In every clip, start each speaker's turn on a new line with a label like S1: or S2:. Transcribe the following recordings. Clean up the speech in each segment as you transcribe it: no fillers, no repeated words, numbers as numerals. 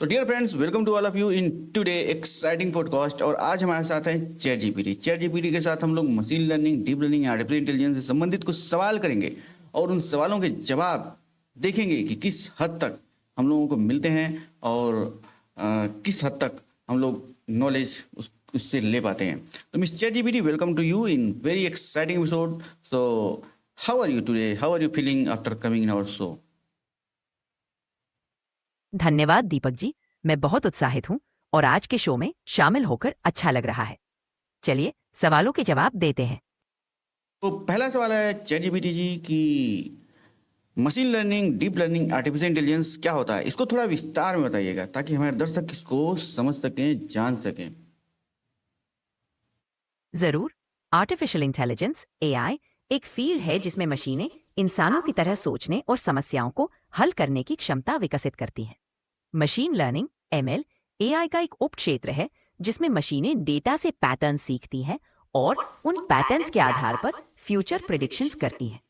S1: तो dear friends, welcome to all of you in today exciting podcast. और आज हमारे साथ है चैट जीपीटी के साथ हम लोग मशीन लर्निंग, डीप लर्निंग या आर्टिफिशियल इंटेलिजेंस से संबंधित कुछ सवाल करेंगे और उन सवालों के जवाब देखेंगे कि किस हद तक हम लोगों को मिलते हैं और किस हद तक हम लोग नॉलेज उससे ले पाते हैं। तो Miss chat GPT, welcome to you in very exciting episode. So how are you today? How are you feeling after coming in our show?
S2: धन्यवाद दीपक जी, मैं बहुत उत्साहित हूँ और आज के शो में शामिल होकर अच्छा लग रहा है। चलिए सवालों के जवाब देते हैं।
S1: तो पहला सवाल है चैट जीपीटी जी की, machine learning, deep learning, artificial intelligence क्या होता है? इसको थोड़ा विस्तार में बताइएगा ताकि हमारे दर्शक इसको समझ सकें, जान सकें।
S2: जरूर। आर्टिफिशियल इंटेलिजेंस एआई एक फील्ड है जिसमें मशीनें इंसानों की तरह सोचने और समस्याओं को हल करने की क्षमता विकसित करती हैं। मशीन लर्निंग एमएल एआई का एक उपक्षेत्र है जिसमें मशीनें डेटा से पैटर्न सीखती हैं और उन पैटर्न्स के आधार पर फ्यूचर प्रिडिक्शंस करती हैं।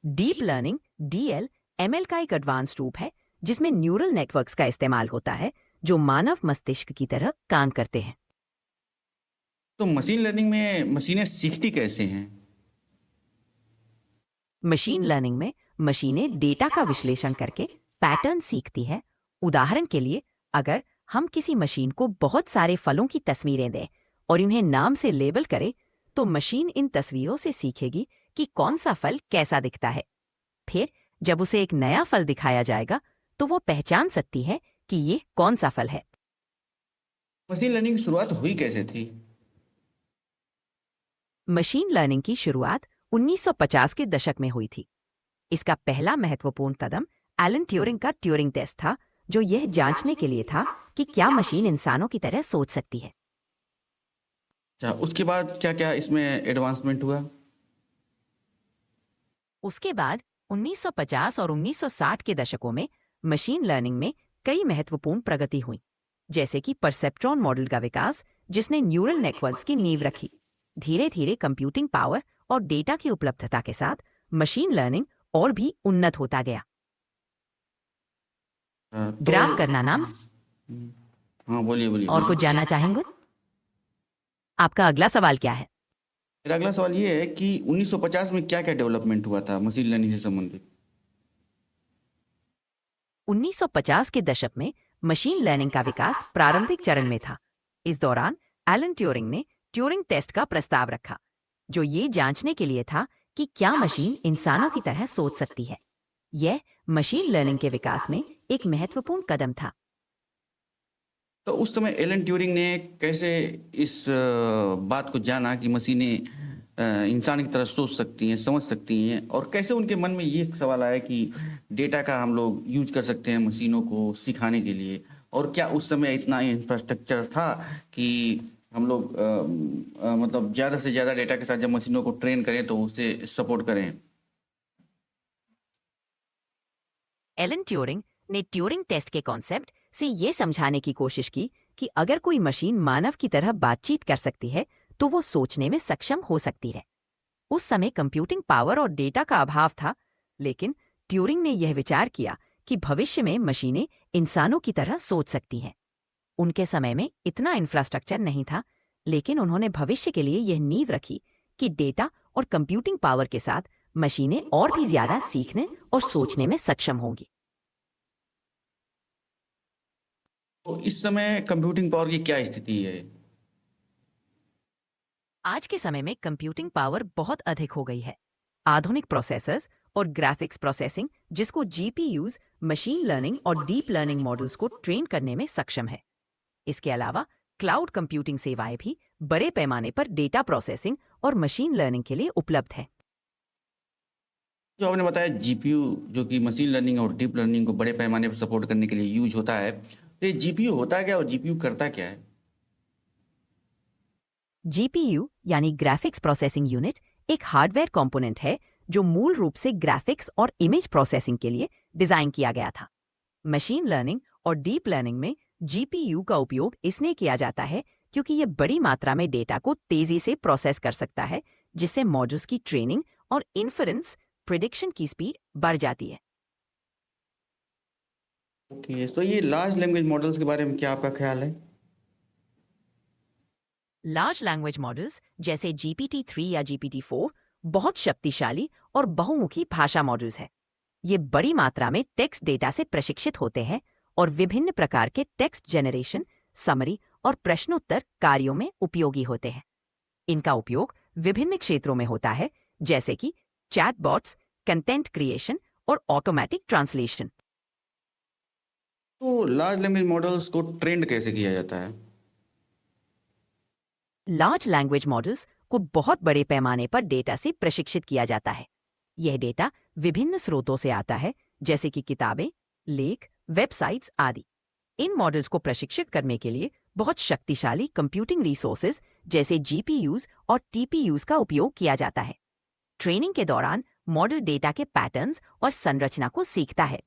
S2: डीप लर्निंग डीएल एमएल का एक एडवांस रूप है जिसमें न्यूरल नेटवर्क्स का इस्तेमाल होता है जो मानव मस्तिष्क की तरह काम करते हैं।
S1: तो मशीन लर्निंग में मशीनें सीखती कैसे हैं?
S2: मशीन लर्निंग में मशीनें डेटा का विश्लेषण करके पैटर्न सीखती है। उदाहरण के लिए, अगर हम किसी मशीन को बहुत सारे फलों की तस्वीरें दें और इन्हें नाम से लेबल करें, तो मशीन इन तस्वीरों से सीखेगी कि कौन सा फल कैसा दिखता है। फिर जब उसे एक नया फल दिखाया जाएगा, तो वो पहचान सकती है कि ये कौन सा फल है।
S1: मशीन लर्निंग की शुरुआत हुई कैसे थी?
S2: मशीन लर्निंग की शुरुआत 1950 के दशक में हुई थी। इसका पहला महत्वपूर्ण कदम एलन ट्यूरिंग का ट्यूरिंग टेस्ट था, जो यह जांचने के लिए था कि क्या मशीन इंसानों की तरह सोच सकती है।
S1: अच्छा, उसके बाद क्या क्या इसमें एडवांसमेंट हुआ?
S2: उसके बाद 1950 और 1960 के दशकों में मशीन लर्निंग में कई महत्वपूर्ण प्रगति हुई, जैसे कि परसेप्ट्रॉन मॉडल का विकास, जिसने न्यूरल नेटवर्क्स की नींव रखी। धीरे धीरे कंप्यूटिंग पावर और डेटा की उपलब्धता के साथ मशीन लर्निंग और भी उन्नत होता गया।
S1: तो
S2: ग्राफ करना नाम
S1: हाँ, बोलिए बोलिए
S2: और
S1: बोलिए।
S2: कुछ जानना चाहेंगे? आपका अगला सवाल क्या है?
S1: मेरा अगला सवाल ये है कि 1950 में क्या क्या डेवलपमेंट हुआ था मशीन लर्निंग से संबंधित?
S2: 1950 के दशक में मशीन लर्निंग का विकास प्रारंभिक चरण में था। इस दौरान एलन ट्यूरिंग ने ट्यूरिंग टेस्ट का प्रस्ताव रखा, जो ये जांचने के लिए था कि क्या मशीन इंसानों की तरह सोच सकती है। यह मशीन लर्निंग के विकास में एक महत्वपूर्ण कदम था।
S1: तो उस समय एलन ट्यूरिंग ने कैसे इस बात को जाना कि मशीनें इंसान की तरह सोच सकती हैं, समझ सकती हैं, और कैसे उनके मन में ये एक सवाल आया कि डेटा का हम लोग यूज कर सकते हैं मशीनों को सिखाने के लिए? और क्या उस समय इतना इंफ्रास्ट्रक्चर था कि हम लोग मतलब ज़्यादा से ज़्यादा डेटा के साथ जब मशीनों को ट्रेन करें तो उसे सपोर्ट करें?
S2: एलन ट्यूरिंग ने ट्यूरिंग टेस्ट के कॉन्सेप्ट से यह समझाने की कोशिश की कि अगर कोई मशीन मानव की तरह बातचीत कर सकती है, तो वो सोचने में सक्षम हो सकती है। उस समय कंप्यूटिंग पावर और डेटा का अभाव था, लेकिन ट्यूरिंग ने यह विचार किया कि भविष्य में मशीनें इंसानों की तरह सोच सकती हैं। उनके समय में इतना इंफ्रास्ट्रक्चर नहीं था, लेकिन उन्होंने भविष्य के लिए यह नींव रखी कि डेटा और कंप्यूटिंग पावर के साथ मशीनें और भी ज्यादा सीखने और सोचने में सक्षम होंगी।
S1: तो इस समय कंप्यूटिंग पावर की क्या स्थिति है?
S2: आज के समय में कंप्यूटिंग पावर बहुत अधिक हो गई है। आधुनिक प्रोसेसर्स और ग्राफिक्स प्रोसेसिंग, जिसको जीपीयूज, मशीन लर्निंग और डीप लर्निंग मॉडल्स को ट्रेन करने में सक्षम है। इसके अलावा क्लाउड कंप्यूटिंग सेवाएं भी बड़े पैमाने पर डेटा प्रोसेसिंग और मशीन लर्निंग के लिए उपलब्ध है।
S1: जो आपने बताया जीपीयू, जो कि मशीन लर्निंग और डीप लर्निंग को बड़े पैमाने पर सपोर्ट करने के लिए यूज होता है, तो ये जीपीयू होता क्या और जीपीयू करता क्या है?
S2: जीपीयू यानी ग्राफिक्स प्रोसेसिंग यूनिट एक हार्डवेयर कंपोनेंट है जो मूल रूप से ग्राफिक्स और इमेज प्रोसेसिंग के लिए डिजाइन किया गया था। मशीन लर्निंग और डीप लर्निंग में जीपीयू का उपयोग इसलिए किया जाता है क्योंकि यह बड़ी मात्रा में डेटा को तेजी से प्रोसेस कर सकता है, जिससे मॉडल्स की ट्रेनिंग और इन्फरेंस प्रिडिक्शन की स्पीड बढ़ जाती है।
S1: ओके, तो ये लार्ज लैंग्वेज मॉडल्स के बारे में क्या आपका ख्याल है?
S2: लार्ज लैंग्वेज मॉडल्स जैसे GPT-3 या GPT-4 बहुत शक्तिशाली और बहुमुखी भाषा मॉडल्स हैं। ये बड़ी मात्रा में टेक्स्ट डेटा से प्रशिक्षित होते हैं और विभिन्न प्रकार के टेक्स्ट जनरेशन, समरी और प्रश्नोत्तर कार्यों में उपयोगी होते हैं। इनका उपयोग विभिन्न क्षेत्रों में होता है, जैसे कि चैटबॉट्स, कंटेंट क्रिएशन और ऑटोमेटिक ट्रांसलेशन।
S1: तो लार्ज लैंग्वेज मॉडल्स को ट्रेंड कैसे किया जाता है?
S2: लार्ज लैंग्वेज मॉडल्स को बहुत बड़े पैमाने पर डेटा से प्रशिक्षित किया जाता है। यह डेटा विभिन्न स्रोतों से आता है, जैसे कि किताबें, लेख, वेबसाइट्स आदि। इन मॉडल्स को प्रशिक्षित करने के लिए बहुत शक्तिशाली कंप्यूटिंग रिसोर्सेज जैसे जीपीयूज और टीपीयूज का उपयोग किया जाता है। ट्रेनिंग के दौरान मॉडल डेटा के पैटर्न्स और संरचना को सीखता है।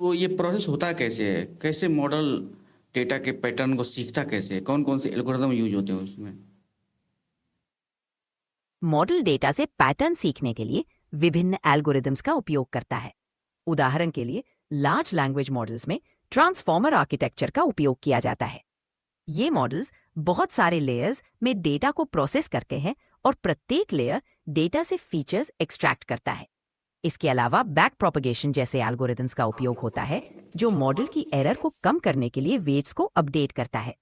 S1: तो ये प्रोसेस होता कैसे है? कैसे मॉडल डेटा के पैटर्न को सीखता कैसे है? कौन-कौन से एल्गोरिदम यूज़ होते हैं उसमें?
S2: मॉडल डेटा से पैटर्न सीखने के लिए विभिन्न एल्गोरिदम्स का उपयोग करता है। उदाहरण के लिए लार्ज लैंग्वेज मॉडल्स में ट्रांसफॉर्मर आर्किटेक्चर का उपयोग किया जाता है। ये मॉडल्स बहुत सारे लेयर्स में डेटा को प्रोसेस करते हैं और प्रत्येक लेयर डेटा से फीचर्स एक्सट्रैक्ट करता है। इसके अलावा बैक प्रोपगेशन जैसे एल्गोरिदम्स का उपयोग होता है, जो मॉडल की एरर को कम करने के लिए वेट्स को अपडेट करता है।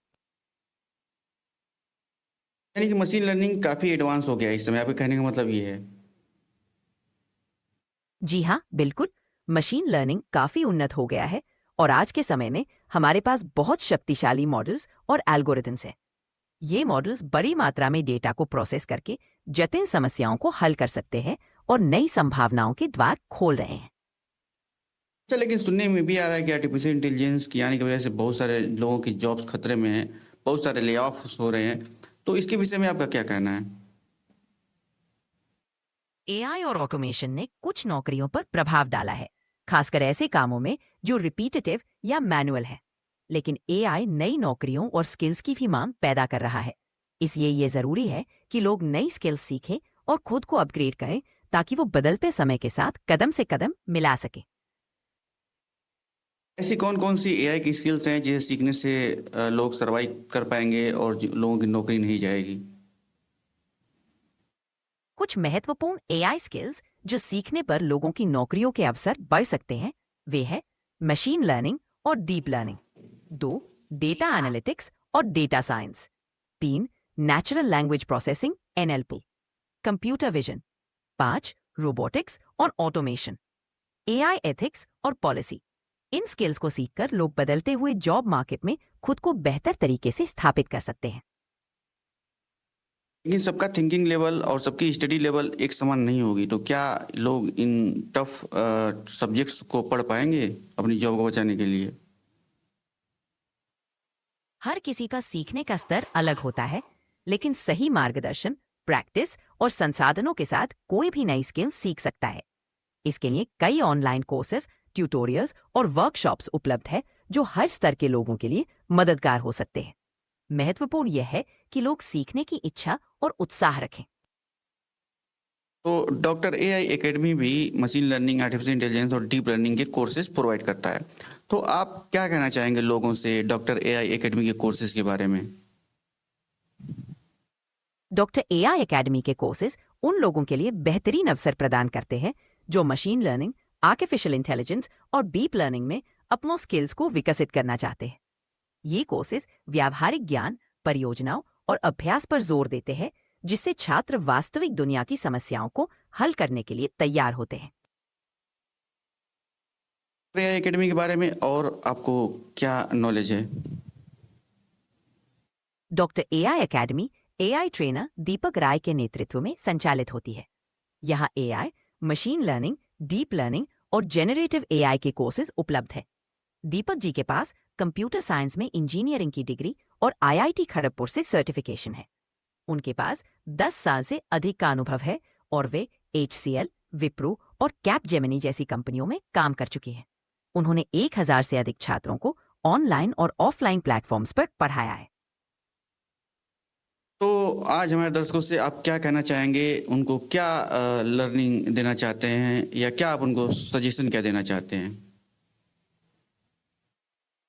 S1: यानी कि मशीन लर्निंग काफ़ी एडवांस हो गया है इस समय, आपके कहने का मतलब ये है।
S2: जी हाँ, बिल्कुल। मशीन लर्निंग काफी उन्नत हो गया है और आज के समय में हमारे पास बहुत शक्तिशाली मॉडल्स और एल्गोरिदम्स हैं। ये मॉडल्स बड़ी मात्रा में डेटा को प्रोसेस करके जटिल समस्याओं को हल कर सकते हैं और नई संभावनाओं के द्वार खोल रहे हैं।
S1: अच्छा, लेकिन सुनने में भी आ रहा है कि आर्टिफिशियल इंटेलिजेंस की आने की वजह से बहुत सारे लोगों की जॉब्स खतरे में हैं, बहुत सारे ले-ऑफ्स हो रहे हैं। तो इसके विषय में आपका क्या कहना है?
S2: एआई और ऑटोमेशन ने कुछ नौकरियों पर प्रभाव डाला है, खासकर ऐसे कामों में जो रिपीटेटिव या मैनुअल है। लेकिन एआई नई नौकरियों और स्किल्स की भी मांग पैदा कर रहा है। इसलिए ये जरूरी है कि लोग नई स्किल्स सीखें और खुद को अपग्रेड करें, ताकि वो बदलते समय के साथ कदम से कदम मिला सके।
S1: ऐसी कौन-कौन सी एआई की स्किल्स हैं जिसे सीखने से लोग सर्वाइव कर पाएँगे और ज लोगों की नौकरी नहीं जाएगी?
S2: कुछ महत्वपूर्ण एआई स्किल्स जो सीखने पर लोगों की नौकरियों के अवसर बढ़ सकते हैं, वे हैं मशीन लर्निंग और डीप लर्निंग। 2. डेटा एनालिटिक्स और data science. 3. Natural language processing NLP. Computer vision. 5. Robotics और ऑटोमेशन। एआई एथिक्स और पॉलिसी। इन स्किल्स को सीखकर लोग बदलते हुए जॉब मार्केट में खुद को बेहतर तरीके से स्थापित कर सकते हैं।
S1: लेकिन सबका थिंकिंग लेवल और सबकी स्टडी लेवल एक समान नहीं होगी, तो क्या लोग इन टफ सब्जेक्ट्स को पढ़ पाएँगे अपनी जॉब को बचाने के लिए?
S2: हर किसी का सीखने का स्तर अलग होता है, लेकिन सही मार्गदर्शन, प्रैक्टिस और संसाधनों के साथ कोई भी नई स्किल सीख सकता है। इसके लिए कई ऑनलाइन कोर्सेज, ट्यूटोरियल्स और वर्कशॉप्स उपलब्ध है, जो हर स्तर के लोगों के लिए मददगार हो सकते हैं। महत्वपूर्ण यह है कि लोग सीखने की इच्छा और उत्साह रखें।
S1: तो डॉक्टर एआई एकेडमी भी मशीन लर्निंग, आर्टिफिशियल इंटेलिजेंस और डीप लर्निंग के कोर्सेज प्रोवाइड करता है। तो आप क्या कहना चाहेंगे लोगों से डॉक्टर एआई एकेडमी के कोर्सेज के बारे में?
S2: डॉक्टर एआई एकेडमी के कोर्सेज उन लोगों के लिए बेहतरीन अवसर प्रदान करते हैं जो मशीन लर्निंग, आर्टिफिशियल इंटेलिजेंस और डीप लर्निंग में अपनों स्किल्स को विकसित करना चाहते हैं। ये कोर्सेज व्यावहारिक ज्ञान, परियोजनाओं और अभ्यास पर जोर देते हैं, जिससे छात्र वास्तविक दुनिया की समस्याओं को हल करने के लिए तैयार होते हैं।
S1: एआई एकेडमी के बारे में और आपको क्या नॉलेज है?
S2: Doctor AI academy AI trainer Deepak Rai के नेतृत्व में संचालित होती है। यहाँ AI, machine learning, deep learning और जेनरेटिव एआई के कोर्सेज उपलब्ध है। दीपक जी के पास कंप्यूटर साइंस में इंजीनियरिंग की डिग्री और आईआईटी खड़गपुर से सर्टिफिकेशन है। उनके पास 10 साल से अधिक का अनुभव है और वे HCL, विप्रो और कैपजेमिनी जैसी कंपनियों में काम कर चुके हैं। उन्होंने 1000 से अधिक छात्रों को ऑनलाइन और ऑफलाइन प्लेटफॉर्म्स पर पढ़ाया है।
S1: तो आज हमारे दर्शकों से आप क्या कहना चाहेंगे, उनको क्या लर्निंग देना चाहते हैं या क्या आप उनको सजेशन क्या देना चाहते हैं?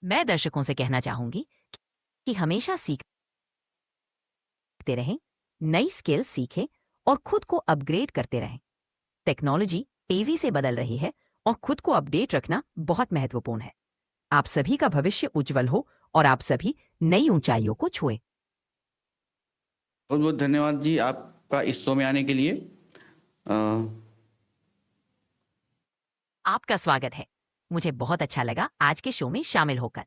S2: मैं दर्शकों से कहना चाहूंगी कि हमेशा सीखते रहें, नई स्किल्स सीखें और खुद को अपग्रेड करते रहें। टेक्नोलॉजी तेजी से बदल रही है और खुद को अपडेट रखना बहुत महत्वपूर्ण है। आप सभी का भविष्य उज्जवल हो और आप सभी नई ऊंचाइयों को छुएं।
S1: बहुत बहुत धन्यवाद जी आपका इस शो में आने के लिए। अ,
S2: आपका स्वागत है। मुझे बहुत अच्छा लगा आज के शो में शामिल होकर।